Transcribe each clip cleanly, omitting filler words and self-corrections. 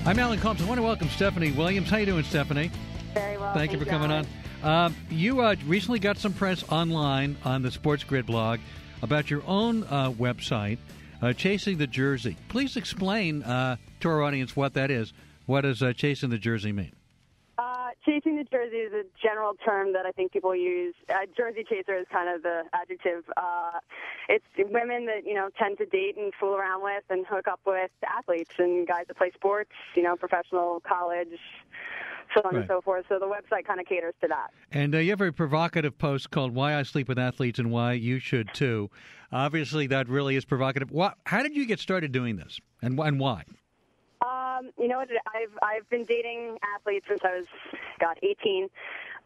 I'm Alan Combs. I want to welcome Stephanie Williams. How you doing, Stephanie? Very well. Thank you for coming on. You recently got some press online on the Sports Grid blog about your own website, Chasing the Jersey. Please explain to our audience what that is. What does Chasing the Jersey mean? Chasing the Jersey is a general term that I think people use. Jersey chaser is kind of the adjective. It's women that, tend to date and fool around with and hook up with athletes and guys that play sports, professional, college, so on and so forth. So the website kind of caters to that. And you have a provocative post called Why I Sleep with Athletes and Why You Should Too. Obviously, that really is provocative. How did you get started doing this, and why? I've been dating athletes since I was, 18.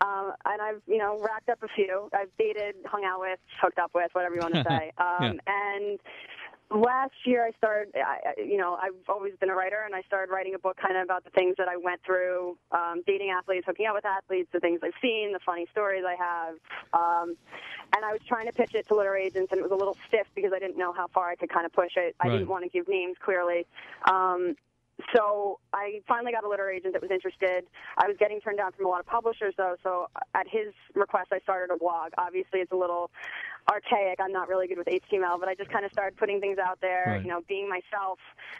And I've, racked up a few. I've dated, hung out with, hooked up with, whatever you want to say. And last year I started, I've always been a writer, and I started writing a book kind of about the things that I went through, dating athletes, hooking up with athletes, the things I've seen, the funny stories I have. And I was trying to pitch it to literary agents, and it was a little stiff because I didn't know how far I could kind of push it. I didn't want to give names, clearly. So I finally got a literary agent that was interested. I was getting turned down from a lot of publishers, though, so at his request, I started a blog. Obviously, it's a little archaic. I'm not really good with HTML, but I just kind of started putting things out there, being myself,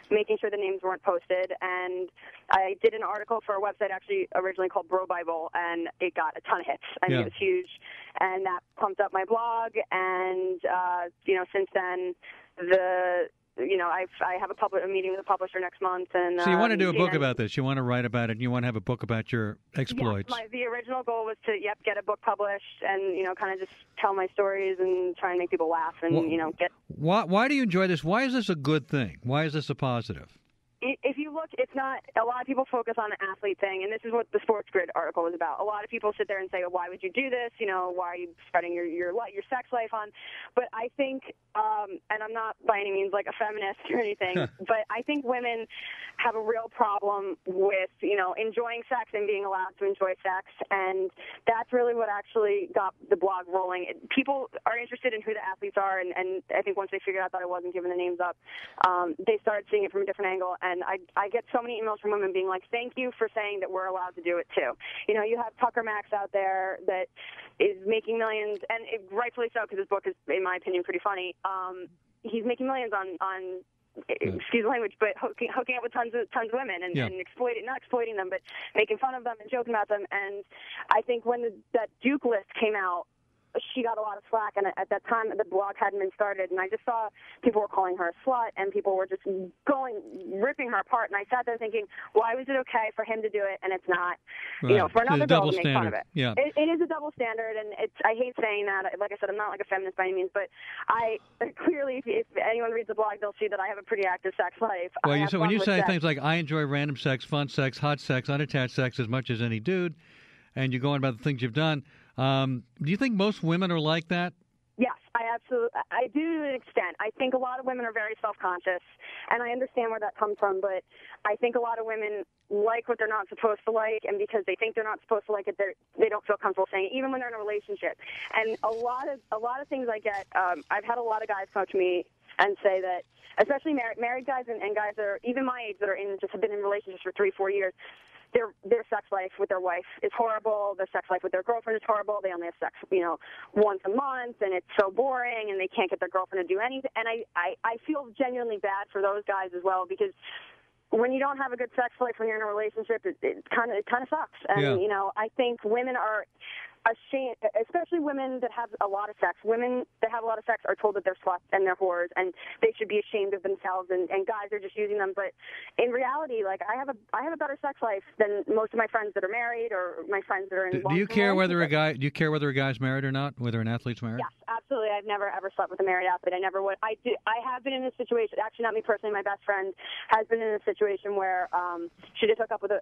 making sure the names weren't posted. And I did an article for a website actually originally called Bro Bible, and it got a ton of hits. I mean, it was huge. And that pumped up my blog, and, since then, I have a meeting with a publisher next month. And so you want to do a book about this. You want to write about it, and you want to have a book about your exploits. Yes, the original goal was to, get a book published and, kind of just tell my stories and try and make people laugh and, get... Why do you enjoy this? Why is this a good thing? Why is this a positive? If you look, it's not, a lot of people focus on the athlete thing, and this is what the Sports Grid article was about. A lot of people sit there and say, why would you do this? Why are you spreading your sex life on? But I think, and I'm not by any means like a feminist or anything, but I think women have a real problem with, enjoying sex and being allowed to enjoy sex, and that's really what actually got the blog rolling. People are interested in who the athletes are, and I think once they figured out that I wasn't giving the names up, they started seeing it from a different angle. And I get so many emails from women being like, thank you for saying that we're allowed to do it too. You have Tucker Max out there that is making millions, and rightfully so, because his book is, in my opinion, pretty funny. He's making millions on excuse the language, but hooking up with tons of women and not exploiting them, but making fun of them and joking about them. And I think when that Duke list came out, she got a lot of slack, and at that time the blog hadn't been started, and I just saw people were calling her a slut, and people were just ripping her apart, and I sat there thinking, why was it okay for him to do it and it's not, for another girl to make fun of it? Yeah. It is a double standard, and I hate saying that. Like I said, I'm not like a feminist by any means, but I clearly, if anyone reads the blog, they'll see that I have a pretty active sex life. Well, when you say things like, I enjoy random sex, fun sex, hot sex, unattached sex as much as any dude, and you're going about the things you've done, do you think most women are like that? Yes, I do to an extent. I think a lot of women are very self-conscious, and I understand where that comes from, but I think a lot of women like what they're not supposed to like, and because they think they're not supposed to like it, they don't feel comfortable saying it, even when they're in a relationship. And a lot of things I get, I've had a lot of guys come to me and say that, especially married guys and guys that are even my age that are have been in relationships for 3-4 years, their sex life with their wife is horrible. Their sex life with their girlfriend is horrible. They only have sex, once a month, and it's so boring, and they can't get their girlfriend to do anything. And I feel genuinely bad for those guys as well, because when you don't have a good sex life when you're in a relationship, it kind of sucks. And I think women are ashamed, especially women that have a lot of sex. Women that have a lot of sex are told that they're sluts and they're whores, and they should be ashamed of themselves, and guys are just using them. But in reality, like, I have a better sex life than most of my friends that are married, or my friends that are in. Do you care whether a guy's married or not, whether an athlete's married? Yes, absolutely. I've never ever slept with a married athlete. I never would. I have been in a situation. Actually, not me personally. My best friend has been in a situation where she just hooked up with a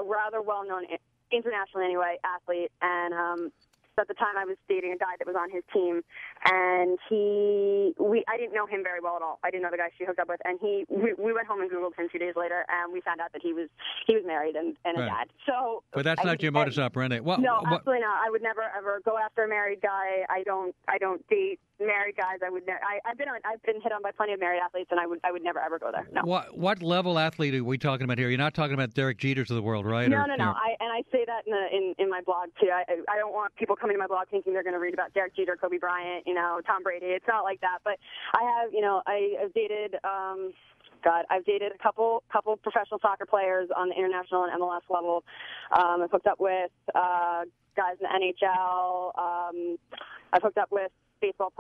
rather well-known, internationally anyway, athlete, and at the time I was dating a guy that was on his team, and I didn't know him very well at all. I didn't know the guy she hooked up with, and we went home and Googled him 2 days later, and we found out that he was married and a dad. So, but that's not your modus operandi. No, absolutely not. I would never ever go after a married guy. I don't date married guys. I've been hit on by plenty of married athletes, and I would never ever go there. No. What level athlete are we talking about here? You're not talking about Derek Jeters of the world, right? No. I say that in my blog too. I don't want people coming to my blog thinking they're going to read about Derek Jeter, Kobe Bryant, Tom Brady. It's not like that. But I have, I've dated. I've dated a couple professional soccer players on the international and MLS level. I've hooked up with guys in the NHL. I've hooked up with baseball,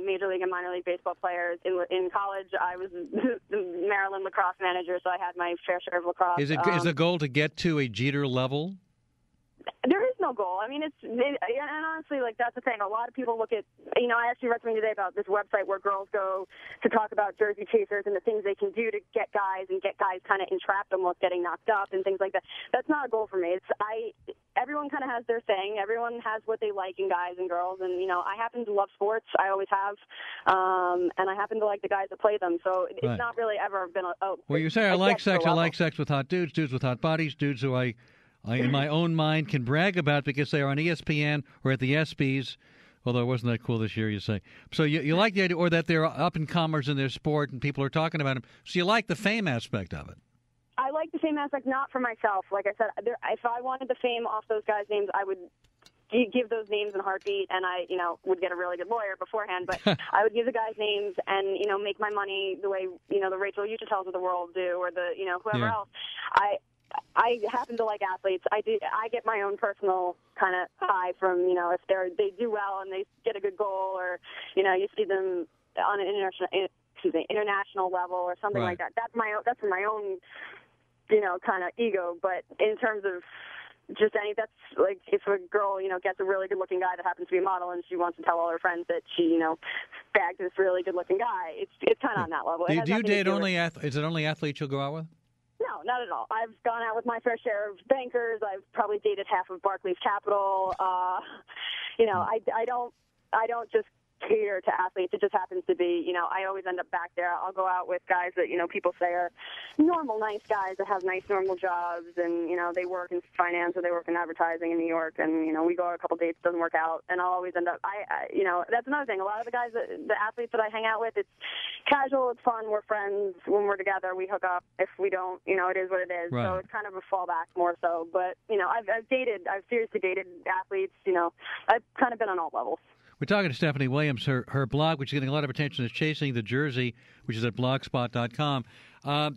major league and minor league baseball players. In college, I was the Maryland lacrosse manager, so I had my fair share of lacrosse. Is the goal to get to a Jeter level? There is no goal. I mean, and honestly, that's the thing. A lot of people look at, I actually read something today about this website where girls go to talk about jersey chasers and the things they can do to get guys kind of entrapped almost getting knocked up and things like that. That's not a goal for me. Everyone kind of has their thing. Everyone has what they like in guys and girls. And, I happen to love sports. I always have. And I happen to like the guys that play them. So it's not really ever been well, you say I like sex. I like sex with hot dudes with hot bodies, dudes who I in my own mind, can brag about because they are on ESPN or at the ESPYs, although it wasn't that cool this year, you say. So you like the idea, or that they're up-and-comers in their sport and people are talking about them. So you like the fame aspect of it. I like the fame aspect, not for myself. Like I said, if I wanted the fame off those guys' names, I would give those names in a heartbeat, and I, would get a really good lawyer beforehand. But I would give the guys' names and, make my money the way, the Rachel Uchitels of the world do, or the, whoever else. I happen to like athletes. I get my own personal kind of high from, if they do well and they get a good goal, or, you see them on an international level or something like that. That's for my own, kind of ego. But in terms of that's like if a girl, gets a really good looking guy that happens to be a model and she wants to tell all her friends that she, bagged this really good looking guy, it's kind of on that level. Do you date only is it only athletes you'll go out with? No, not at all. I've gone out with my fair share of bankers. I've probably dated half of Barclays Capital. I don't just cater to athletes. It just happens to be, I always end up back there. I'll go out with guys that, people say are normal, nice guys that have nice, normal jobs, and, they work in finance or they work in advertising in New York, and, we go on a couple dates, doesn't work out, and I'll always end up, that's another thing. A lot of the guys, the athletes that I hang out with, it's casual, it's fun, we're friends. When we're together, we hook up. If we don't, it is what it is. Right. So it's kind of a fallback more so. But, I've seriously dated athletes, I've kind of been on all levels. We're talking to Stephanie Williams. Her blog, which is getting a lot of attention, is Chasing the Jersey, which is at blogspot.com.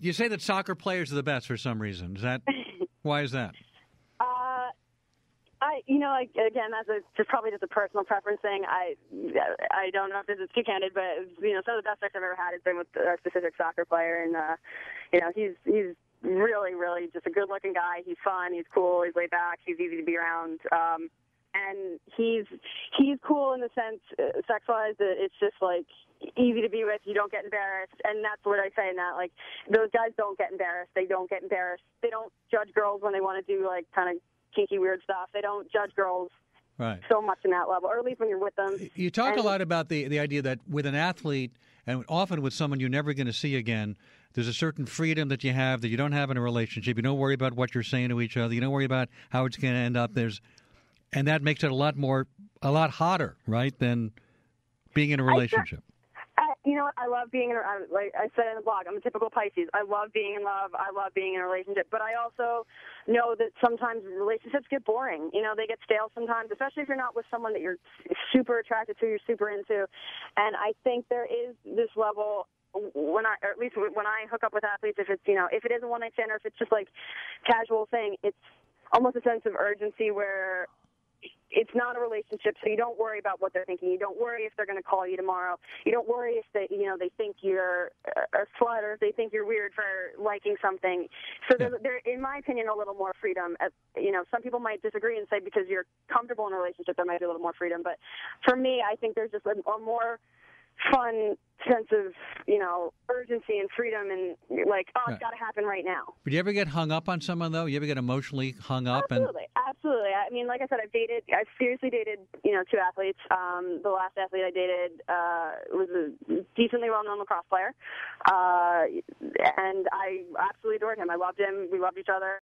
You say that soccer players are the best for some reason. Why is that? Again, that's probably just a personal preference thing. I don't know if this is too candid, but some of the best sex I've ever had has been with a specific soccer player, and he's really, really just a good-looking guy. He's fun. He's cool. He's laid back. He's easy to be around. And he's cool in the sense, sex-wise, that it's just, easy to be with. You don't get embarrassed. And that's what I say in that. Those guys don't get embarrassed. They don't get embarrassed. They don't judge girls when they want to do, kind of kinky, weird stuff. They don't judge girls so much in that level, or at least when you're with them. You talk a lot about the idea that with an athlete, and often with someone you're never going to see again, there's a certain freedom that you have that you don't have in a relationship. You don't worry about what you're saying to each other. You don't worry about how it's going to end up. And that makes it a lot hotter, right, than being in a relationship. I love being like I said in the blog, I'm a typical Pisces. I love being in love. I love being in a relationship. But I also know that sometimes relationships get boring. They get stale sometimes, especially if you're not with someone that you're super attracted to, you're super into. And I think there is this level when I hook up with athletes, if it's, if it is a one-night stand or if it's just casual thing, it's almost a sense of urgency where it's not a relationship, so you don't worry about what they're thinking. You don't worry if they're going to call you tomorrow. You don't worry if they think you're a slut or if they think you're weird for liking something. So there's, in my opinion, a little more freedom. Some people might disagree and say because you're comfortable in a relationship, there might be a little more freedom. But for me, I think there's just a more fun sense of, urgency and freedom and it's got to happen right now. But you ever get hung up on someone, though? You ever get emotionally hung up? Absolutely. absolutely. I mean, like I said, I've seriously dated, two athletes. The last athlete I dated was a decently well-known lacrosse player, and I absolutely adored him. I loved him. We loved each other.